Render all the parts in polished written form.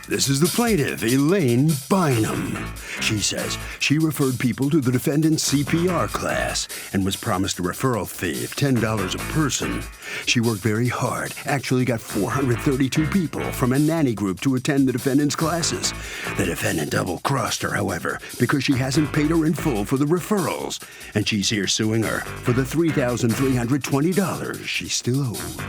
This is the plaintiff, Elaine Bynum. She says she referred people to the defendant's CPR class and was promised a referral fee of $10 a person. She worked very hard, actually got 432 people from a nanny group to attend the defendant's classes. The defendant double-crossed her, however, because she hasn't paid her in full for the referrals, and she's here suing her for the $3,320 she still owed.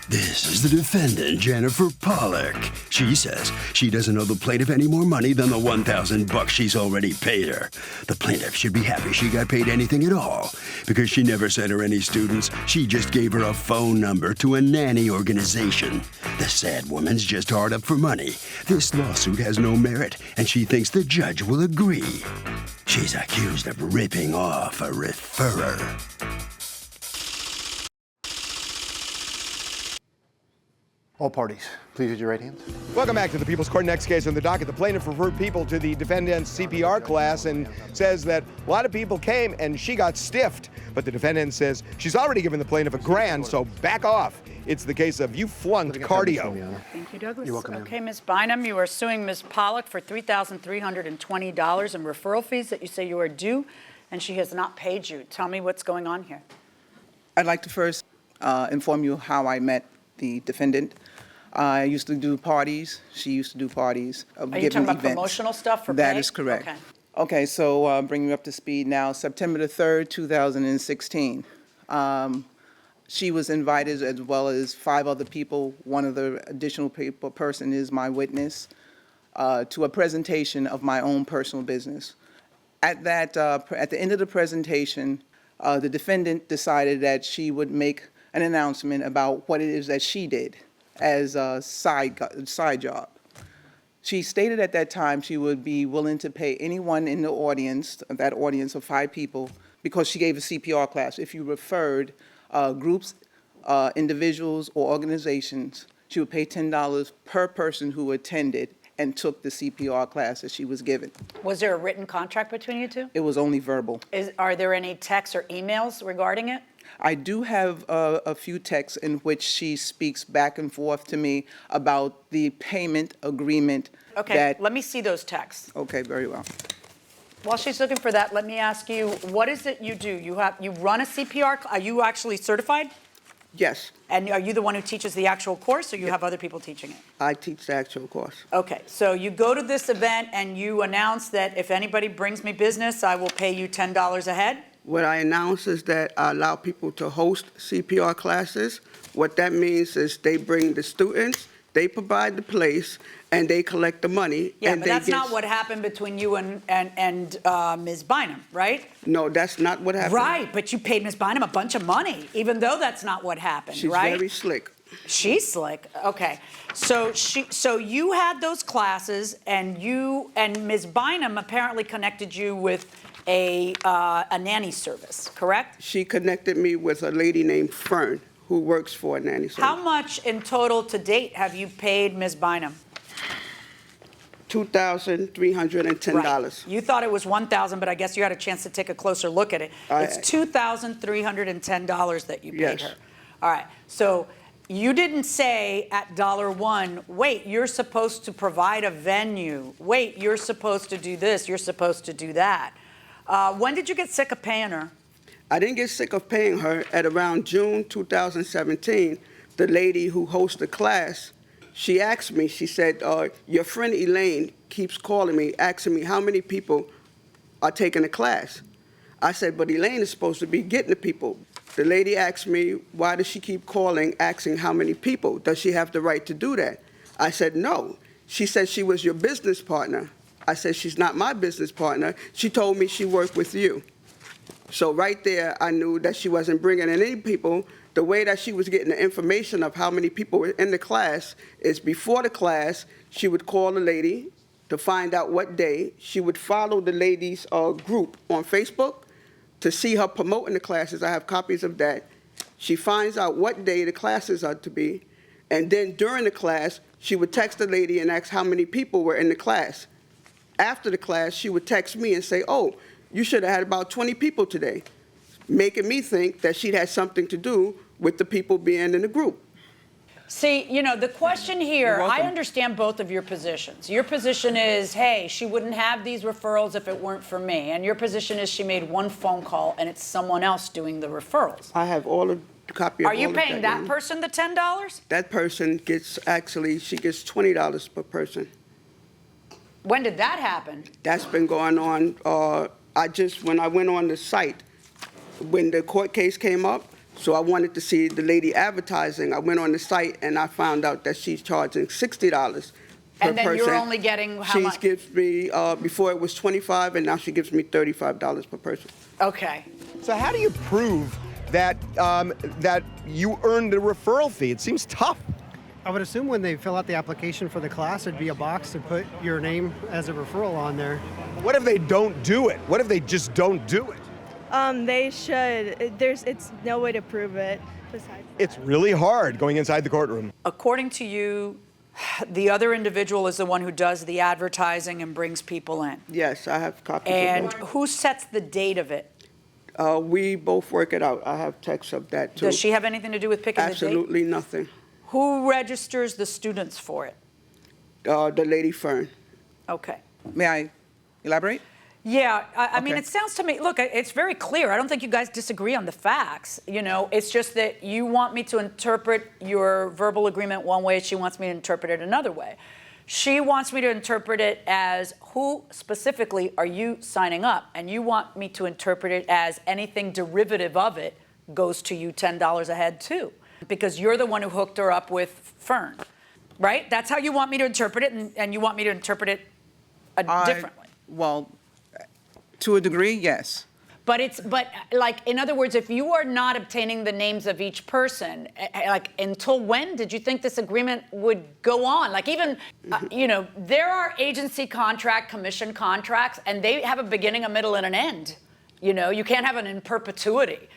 This is the defendant, Jennifer Pollock. She says she doesn't owe the plaintiff any more money than the $1,000 she's already paid her. The plaintiff should be happy she got paid anything at all, because she never sent her any students. She just gave her a phone number to a nanny organization. The sad woman's just hard up for money. This lawsuit has no merit, and she thinks the judge will agree. She's accused of ripping off a referrer. All parties, please raise your right hands. Welcome back to the People's Court. Next case on the docket. The plaintiff referred people to the defendant's CPR class and says that a lot of people came and she got stiffed. But the defendant says she's already given the plaintiff $1,000, so back off. It's the case of you flunked cardio. Thank you, Douglas. You're welcome, ma'am. Okay, Ms. Bynum, you are suing Ms. Pollock for $3,320 in referral fees that you say you are due, and she has not paid you. Tell me what's going on here. I'd like to first inform you how I met the defendant. I used to do parties. She used to do parties. Are you talking about promotional stuff for pay? That is correct. Okay. Okay, so bringing you up to speed now, September the 3rd, 2016. She was invited, as well as 5 other people. One of the additional person is my witness, to a presentation of my own personal business. At the end of the presentation, the defendant decided that she would make an announcement about what it is that she did as a side job. She stated at that time she would be willing to pay anyone in the audience, that audience of 5 people, because she gave a CPR class. If you referred groups, individuals, or organizations, she would pay $10 per person who attended and took the CPR class that she was given. Was there a written contract between you two? It was only verbal. Are there any texts or emails regarding it? I do have a few texts in which she speaks back and forth to me about the payment agreement. Okay, let me see those texts. Okay, very well. While she's looking for that, let me ask you, what is it you do? You run a CPR, are you actually certified? Yes. And are you the one who teaches the actual course, or you have other people teaching it? I teach the actual course. Okay, so you go to this event and you announce that if anybody brings me business, I will pay you $10 a head? What I announce is that I allow people to host CPR classes. What that means is they bring the students, they provide the place, and they collect the money. Yeah, and but that's not what happened between you and Ms. Bynum, right? No, that's not what happened. Right, but you paid Ms. Bynum a bunch of money, even though that's not what happened, right? She's very slick. She's slick. Okay, so you had those classes, and Ms. Bynum apparently connected you with a nanny service, correct? She connected me with a lady named Fern, who works for a nanny service. How much in total to date have you paid Ms. Bynum? $2,310. Right. You thought it was $1,000, but I guess you had a chance to take a closer look at it. It's $2,310 that you paid her. All right. So you didn't say at $1, wait, you're supposed to provide a venue. Wait, you're supposed to do this. You're supposed to do that. When did you get sick of paying her? I didn't get sick of paying her. At around June 2017, the lady who hosts the class, she asked me, she said, your friend Elaine keeps calling me, asking me how many people are taking the class. I said, but Elaine is supposed to be getting the people. The lady asked me, why does she keep calling, asking how many people? Does she have the right to do that? I said, no. She said she was your business partner. I said, she's not my business partner. She told me she worked with you. So right there, I knew that she wasn't bringing in any people. The way that she was getting the information of how many people were in the class is before the class, she would call the lady to find out what day. She would follow the lady's group on Facebook to see her promoting the classes. I have copies of that. She finds out what day the classes are to be. And then during the class, she would text the lady and ask how many people were in the class. After the class, she would text me and say, oh, you should have had about 20 people today, making me think that she'd had something to do with the people being in the group. See, you know, the question here, You're welcome. I understand both of your positions. Your position is, hey, she wouldn't have these referrals if it weren't for me. And your position is she made one phone call and it's someone else doing the referrals. I have all of the copy of Are you all of paying that Ma'am. person the $10? That person gets, actually, she gets $20 per person. When did that happen? That's been going on, when I went on the site, when the court case came up, so I wanted to see the lady advertising. I went on the site and I found out that she's charging $60 per person. And then you're only getting how much? She gives me, before it was $25, and now she gives me $35 per person. Okay. So how do you prove that that you earned a referral fee? It seems tough. I would assume when they fill out the application for the class, there'd be a box to put your name as a referral on there. What if they don't do it? What if they just don't do it? They should. It's no way to prove it besides. It's really hard going inside the courtroom. According to you, the other individual is the one who does the advertising and brings people in. Yes, I have copies And of that. who sets the date of it? We both work it out. I have texts of that, too. Does she have anything to do with picking the date? Absolutely nothing. Who registers the students for it? The lady Fern. Okay. May I elaborate? Yeah, I mean, Okay. it sounds to me, look, it's very clear. I don't think you guys disagree on the facts. You know, it's just that you want me to interpret your verbal agreement one way, she wants me to interpret it another way. She wants me to interpret it as who specifically are you signing up? And you want me to interpret it as anything derivative of it goes to you $10 a head too. Because you're the one who hooked her up with Fern, right? That's how you want me to interpret it, and you want me to interpret it differently. Well, to a degree, yes. But like, in other words, if you are not obtaining the names of each person, like, until when did you think this agreement would go on? Like, even, you know, there are agency contract, commission contracts, and they have a beginning, a middle, and an end. You know, you can't have an in perpetuity.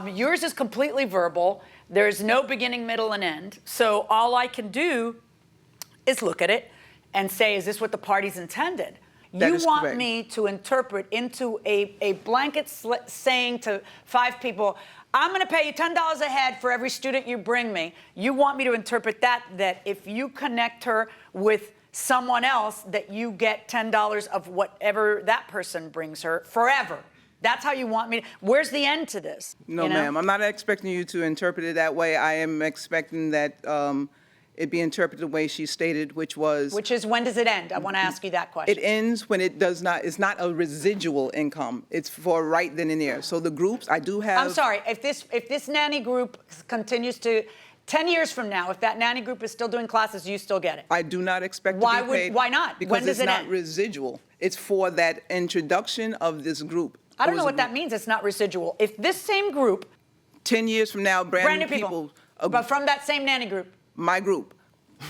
Yours is completely verbal. There's no beginning, middle, and end. So all I can do is look at it and say, is this what the parties intended? That You is want correct. me to interpret into a blanket saying to 5 people, I'm going to pay you $10 a head for every student you bring me. You want me to interpret that if you connect her with someone else, that you get $10 of whatever that person brings her forever. That's how you want me to. Where's the end to this? No, you know? ma'am. I'm not expecting you to interpret it that way. I am expecting that it be interpreted the way she stated, which was... Which is, when does it end? I want to ask you that question. It ends when it does not, it's not a residual income. It's for right then and there. So the groups, I do have... I'm sorry, if this nanny group continues to, 10 years from now, if that nanny group is still doing classes, you still get it. I do not expect to be paid. Why not? Because When does it's it not end? residual. It's for that introduction of this group. I don't know what that means, it's not residual. If this same group, 10 years from now, brand new people, people, but from that same nanny group. my group.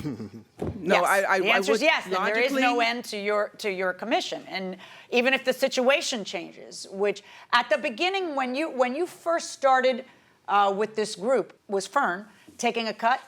No, Yes. I the answer is would yes. Then there is no logically- end to your commission, and even if the situation changes, which at the beginning when you first started with this group, was Fern taking a cut?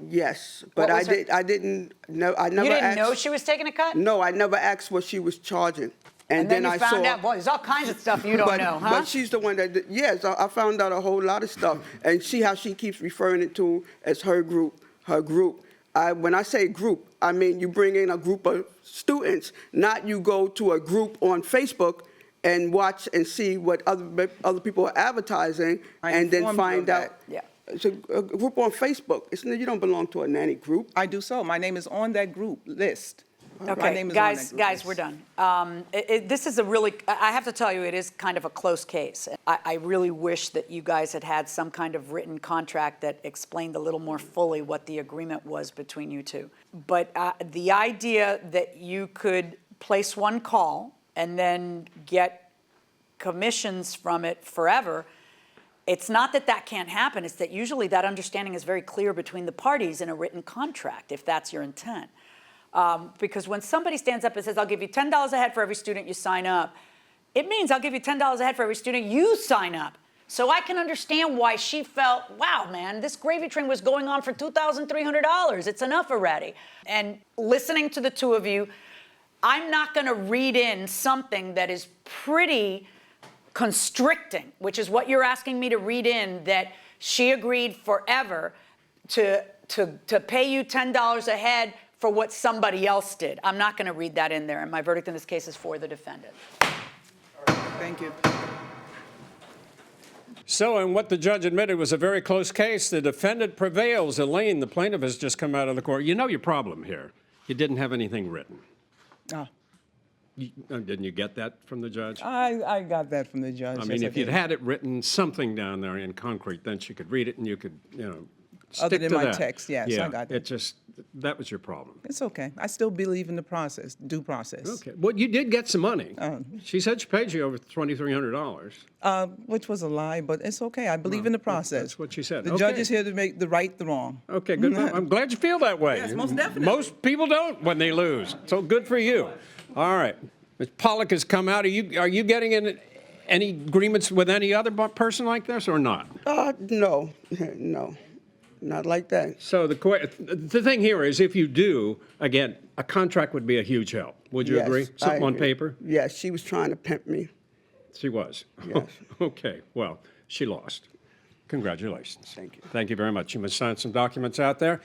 Yes, but What was I didn't know. I never You didn't asked. know she was taking a cut? No, I never asked what she was charging. And then you I found saw, out. Boy, there's all kinds of stuff you don't know, huh? But she's the one that, yes, I found out a whole lot of stuff. And see how she keeps referring it to as her group, her group. When I say group, I mean you bring in a group of students, not you go to a group on Facebook and watch and see what other people are advertising and then informed you find of out. that. Yeah. It's a group on Facebook. You don't belong to a nanny group. I do so. My name is on that group list. My Okay, name is on guys, that group guys, list. we're done. This is a really, I have to tell you, it is kind of a close case. I really wish that you guys had had some kind of written contract that explained a little more fully what the agreement was between you two. But the idea that you could place one call and then get commissions from it forever, it's not that that can't happen, it's that usually that understanding is very clear between the parties in a written contract, if that's your intent. Because when somebody stands up and says, I'll give you $10 a head for every student you sign up, it means I'll give you $10 a head for every student you sign up. So I can understand why she felt, wow, man, this gravy train was going on for $2,300. It's enough already. And listening to the two of you, I'm not going to read in something that is pretty constricting, which is what you're asking me to read in, that she agreed forever to pay you $10 a head for what somebody else did. I'm not going to read that in there, and my verdict in this case is for the defendant. Thank you. So, in what the judge admitted was a very close case, the defendant prevails. Elaine, the plaintiff, has just come out of the court. You know your problem here. You didn't have anything written. Ah. Didn't you get that from the judge? I got that from the judge. I mean, yes, if you'd did. had it written, something down there in concrete, then she could read it and you could, stick Other than to my that. text, yes, yeah, I got that. That was your problem. It's okay. I still believe in the process, due process. Okay. Well, you did get some money. She said she paid you over $2,300. Which was a lie, but it's okay. I believe in the process. That's what she said. The Okay. judge is here to make the right the wrong. Okay, good. I'm glad you feel that way. Yes, most definitely. Most people don't when they lose. So good for you. All right. Ms. Pollock has come out. Are you getting in any agreements with any other person like this or not? No, no, not like that. So the thing here is, if you do, again, a contract would be a huge help. Would you Yes, agree? I Something on agree. paper? Yes, she was trying to pimp me. She was. Yes. Okay. Well, she lost. Congratulations. Thank you. Thank you very much. You must sign some documents out there.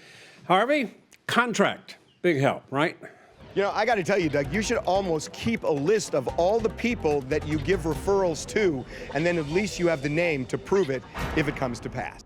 Harvey, contract. Big help, right? You know, I got to tell you, Doug, you should almost keep a list of all the people that you give referrals to, and then at least you have the name to prove it if it comes to pass.